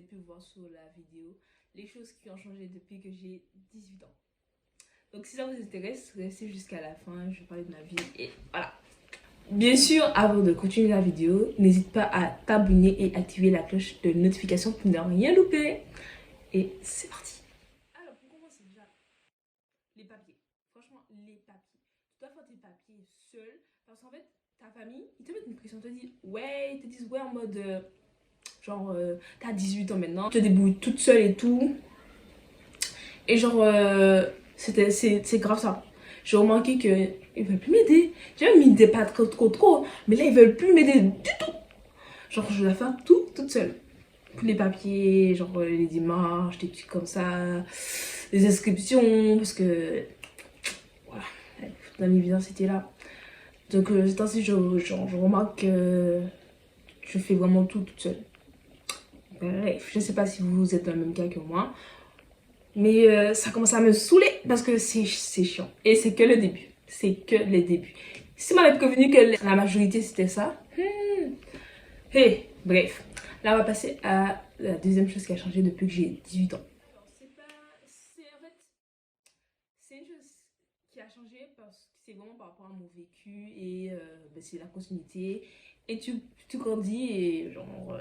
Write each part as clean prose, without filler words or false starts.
pu voir sur la vidéo, les choses qui ont changé depuis que j'ai 18 ans. Donc si ça vous intéresse, restez jusqu'à la fin, je vais parler de ma vie et voilà. Bien sûr, avant de continuer la vidéo, n'hésite pas à t'abonner et activer la cloche de notification pour ne rien louper. Et c'est parti. Alors pour commencer déjà, les papiers. Franchement, les papiers. Tu dois faire tes papiers seul parce qu'en fait, ta famille, ils te mettent une pression, ils te disent ouais en mode genre t'as 18 ans maintenant, tu te débrouilles toute seule et tout. Et genre c'est grave ça. J'ai remarqué qu'ils veulent plus m'aider. J'ai même mis des pas trop, mais là ils veulent plus m'aider du tout. Genre je dois faire tout toute seule. Tous les papiers, genre les démarches, des trucs comme ça, les inscriptions, parce que voilà, dans l'université là. Donc c'est ainsi je remarque que je fais vraiment tout toute seule. Bref, je sais pas si vous êtes dans le même cas que moi. Mais ça commence à me saouler parce que c'est chiant. Et c'est que le début. C'est que le début. Si m'avait prévenu que la majorité c'était ça. Hey, bref. Là, on va passer à la deuxième chose qui a changé depuis que j'ai 18 ans. Alors, c'est une chose qui a changé parce que c'est vraiment par rapport à mon vécu et c'est la continuité. Et tu grandis et genre,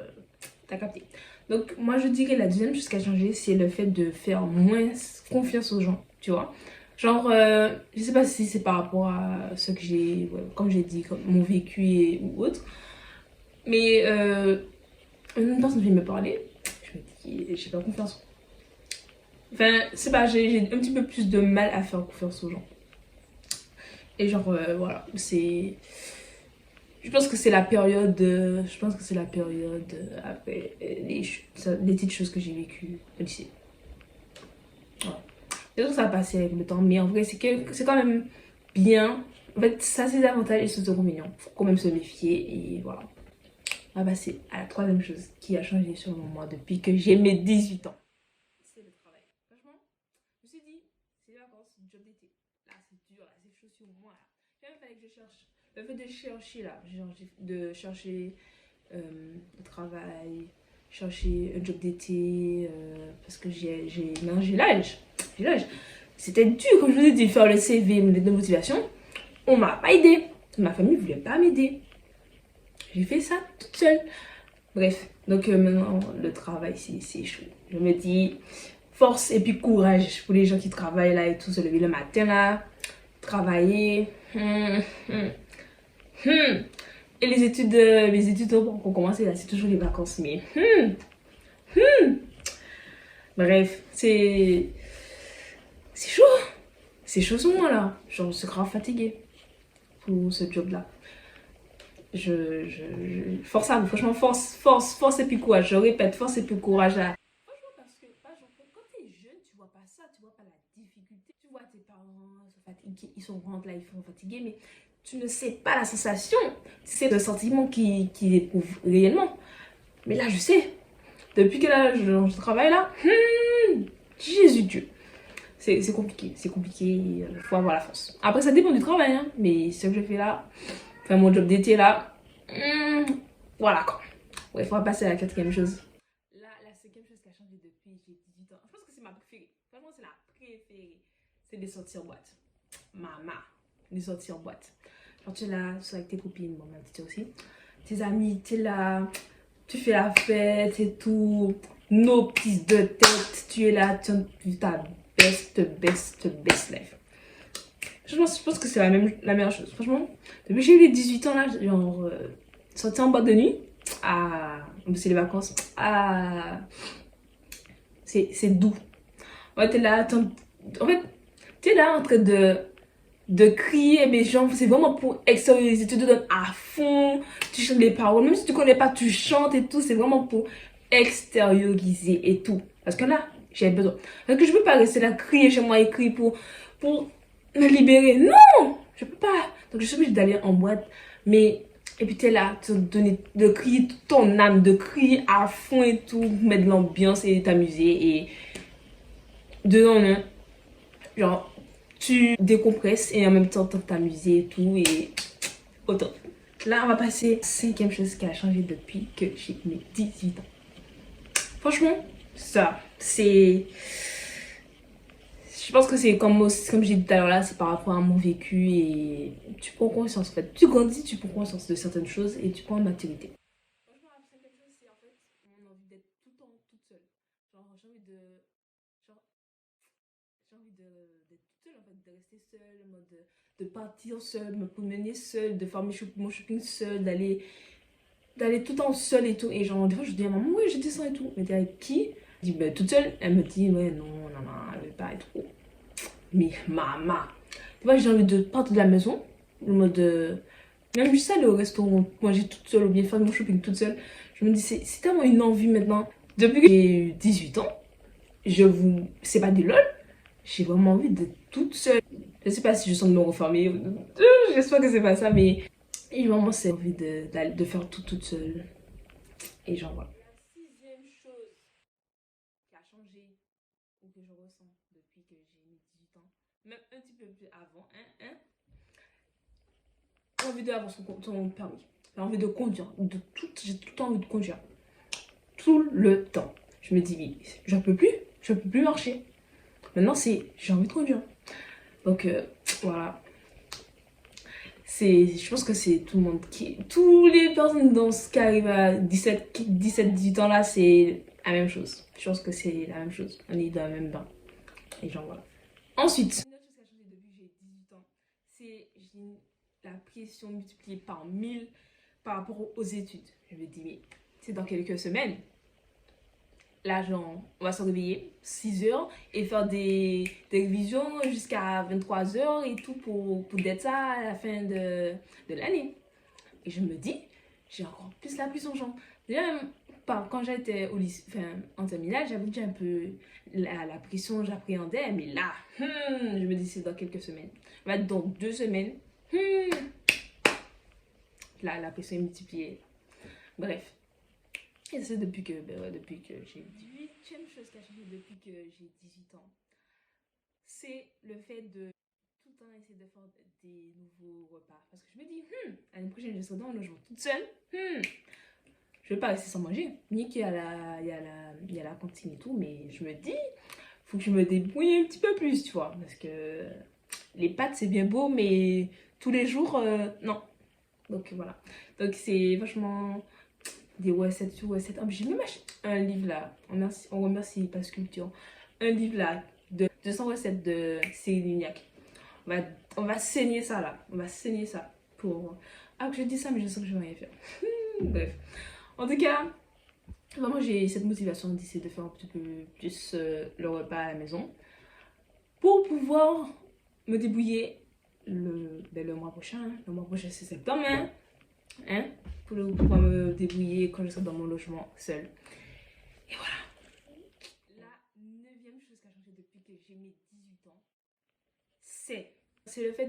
t'as capté. Donc, moi, je dirais la deuxième chose qui a changé, c'est le fait de faire moins confiance aux gens, tu vois. Genre, je sais pas si c'est par rapport à ce que j'ai, comme j'ai dit, comme mon vécu ou autre. Mais une personne vient me parler, je me dis, j'ai pas confiance. Enfin, c'est pas, j'ai un petit peu plus de mal à faire confiance aux gens. Et genre, voilà, c'est... Je pense que c'est la période, après les petites choses que j'ai vécues au lycée. Ouais. Peut-être que ça va passer avec le temps, mais en vrai, c'est quand même bien. En fait, ça, c'est des avantages et ses inconvénients. Faut quand même se méfier et voilà. On va passer à la troisième chose qui a changé sur moi depuis que j'ai mes 18 ans. C'est le travail. Franchement, je me suis dit, c'est les vacances, c'est le job d'été. Là, c'est dur, là, c'est chaud sur moi. Là. Il fallait que je cherche. Le fait de chercher là, de chercher le travail, chercher un job d'été, parce que j'ai l'âge. J'ai l'âge. C'était dur, comme je vous ai dit, faire le CV, mes lettres de motivation. On m'a pas aidé. Ma famille voulait pas m'aider. J'ai fait ça toute seule. Bref, donc maintenant, le travail, c'est chaud. Je me dis, force et puis courage pour les gens qui travaillent là et tout, se lever le matin là, travailler. Et les études ont commencé là, c'est toujours les vacances, mais bref, c'est chaud. C'est chaud sur moi là. Genre, je suis grave fatiguée pour ce job là. Force à vous, franchement, force et puis courage. Je répète, force et puis courage là. Franchement, parce que quand t'es jeune, tu vois pas ça, tu vois pas la difficulté. Tu vois tes parents sont fatigués, ils sont rentrés là, ils sont fatigués, mais tu ne sais pas la sensation. C'est le sentiment qu'ils éprouvent réellement. Mais là, je sais. Depuis que là, je travaille là, Jésus Dieu. C'est compliqué, il faut avoir la force. Après, ça dépend du travail, hein, mais ce que je fais là, enfin mon job d'été là, voilà quoi. Bref, on va passer à la quatrième chose. Là, la cinquième chose qui a changé depuis que j'ai 18 ans, je pense que c'est ma préférée. Vraiment, c'est la préférée. C'est les sorties en boîte. Maman, les sorties en boîte. Genre, tu es là, tu es avec tes copines, bon, ma petite aussi. Tes amis, tu es là, tu fais la fête et tout. Nos prises de tête, tu es là, tu vis ta best life. Je pense que c'est la meilleure chose. Franchement, depuis que j'ai eu les 18 ans là, genre, sortir en boîte de nuit, c'est les vacances, c'est doux. Ouais, t'es là, en fait, t'es là en train de crier, mais genre, c'est vraiment pour extérioriser, tu te donnes à fond, tu chantes les paroles, même si tu connais pas, tu chantes et tout, c'est vraiment pour extérioriser et tout. Parce que là, j'ai besoin. Parce que je peux pas rester là, crier chez moi et crier pour me libérer. Non, je peux pas. Donc je suis obligée d'aller en boîte, mais et puis t'es là, de crier toute ton âme, de crier à fond et tout, mettre de l'ambiance et t'amuser et dedans, non. Genre, tu décompresses et en même temps t'amuser et tout et autant. Là, on va passer à la cinquième chose qui a changé depuis que j'ai mes 18 ans. Franchement, ça, c'est... Je pense que c'est comme j'ai dit tout à l'heure là, c'est par rapport à mon vécu et tu prends conscience en fait. Tu grandis, tu prends conscience de certaines choses et tu prends maturité. Franchement, la cinquième chose, c'est en fait mon envie d'être tout le temps toute seule. Genre, genre, j'ai envie d'être toute seule en fait, de rester seule, en mode de partir seule, me promener seule, de faire mon shopping seule, d'aller tout le temps seule et tout. Et genre, des fois, je dis à maman, ouais, je descends et tout. Mais t'es avec qui? Je dis, bah, toute seule. Elle me dit, ouais, non, non, non, elle veut pas et tout. Mais maman, tu vois, j'ai envie de partir de la maison, en mode même juste aller au restaurant, manger toute seule ou bien faire mon shopping toute seule. Je me dis, c'est tellement une envie maintenant. Depuis que j'ai eu 18 ans, c'est pas des lol, j'ai vraiment envie d'être toute seule. Je sais pas si je sens de me refermer, j'espère que c'est pas ça, mais et vraiment, c'est envie de faire tout toute seule. Et genre voilà. La sixième chose qui a changé ou que je ressens depuis que j'ai mes 18 ans, même un petit peu plus avant, j'ai envie d'avoir son permis. J'ai envie de conduire. J'ai tout le temps envie de conduire. Tout le temps. Je me dis, mais je peux plus marcher. Maintenant, j'ai envie de conduire. Donc, voilà. Je pense que c'est tout le monde tous les personnes dans ce qui arrivent à 18 ans là, c'est la même chose. Je pense que c'est la même chose. On est dans le même bain. Et genre voilà. Ensuite, une autre chose qui a changé depuis que j'ai 18 ans, c'est la pression multipliée par 1000 par rapport aux études. Je me dis, mais c'est dans quelques semaines. Là, genre, on va se réveiller 6 heures et faire des révisions jusqu'à 23 heures et tout pour d'être ça à la fin de l'année. Et je me dis, j'ai encore plus la pression, genre. Déjà, même quand j'étais au lycée, enfin, en terminale, j'avais déjà un peu la pression, j'appréhendais, mais là, je me dis, c'est dans quelques semaines. On va être dans 2 semaines. Là, la pression est multipliée. Bref. Et c'est depuis que j'ai 18e chose qui a changé depuis que j'ai 18 ans. C'est le fait de tout le temps essayer de faire des nouveaux repas. Parce que je me dis, l'année prochaine, je serai dans le logement toute seule. Je vais pas rester sans manger. Ni qu'il y a la cantine et tout, mais je me dis, faut que je me débrouille un petit peu plus, tu vois. Parce que les pâtes, c'est bien beau, mais tous les jours, non. Donc voilà. Donc c'est vachement des recettes sur recettes. J'ai même acheté un livre là. On remercie Passe Culture. Un livre là de 200 recettes de Cyril Lignac. On va saigner ça là. On va saigner ça pour. Ah, que je dis ça, mais je sais que je vais rien faire. Bref. En tout cas, vraiment, j'ai cette motivation d'essayer de faire un petit peu plus le repas à la maison pour pouvoir me débrouiller le mois prochain. Le mois prochain, c'est septembre, pour pouvoir me débrouiller quand je serai dans mon logement seul. Et voilà. La 9e chose qui a changé depuis que j'ai mes 18 ans, c'est le fait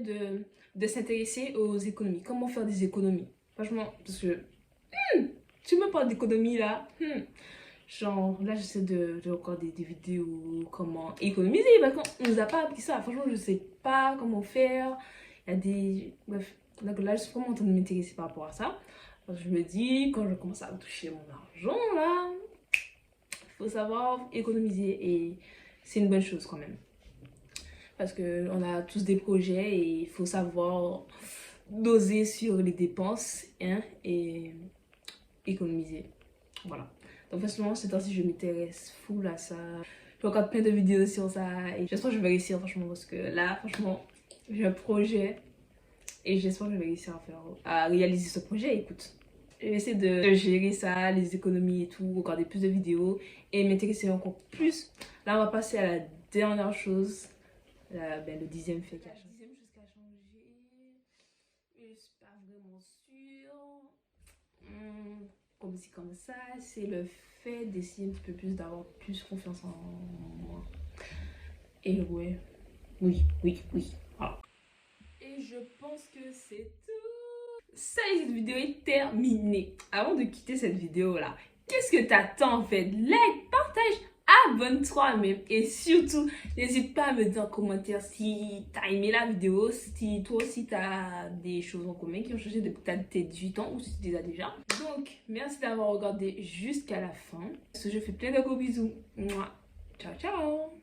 de s'intéresser aux économies. Comment faire des économies. Franchement, parce que tu me parles d'économie là. Genre, là, j'essaie de regarder des vidéos, comment économiser, parce qu'on nous a pas appris ça. Franchement, je sais pas comment faire. Il y a des... Bref, donc là, je suis vraiment en train de m'intéresser par rapport à ça. Parce que je me dis, quand je commence à toucher mon argent, là, il faut savoir économiser. Et c'est une bonne chose quand même. Parce qu'on a tous des projets et il faut savoir doser sur les dépenses et économiser. Voilà. Donc franchement, ces temps-ci, je m'intéresse full à ça. Je regarde plein de vidéos sur ça et j'espère que je vais réussir franchement parce que là, franchement, j'ai un projet et j'espère que je vais réussir à réaliser ce projet. Écoute, je vais essayer de gérer ça, les économies et tout, regarder plus de vidéos et m'intéresser encore plus. Là, on va passer à la dernière chose, le 10e fait qui a changé. La 10e chose qui a changé, je suis pas vraiment sûre. Comme si comme ça, c'est le fait d'essayer un petit peu plus d'avoir plus confiance en moi. Et ouais, oui. Voilà. Et je pense que c'est tout. Ça y est, cette vidéo est terminée. Avant de quitter cette vidéo là, qu'est-ce que t'attends en fait? Like, partage, abonne-toi même. Et surtout, n'hésite pas à me dire en commentaire si t'as aimé la vidéo, si toi aussi t'as des choses en commun qui ont changé depuis tes 18 ans ou si tu les as déjà. Donc, merci d'avoir regardé jusqu'à la fin. Je fais plein de gros bisous. Mouah. Ciao, ciao.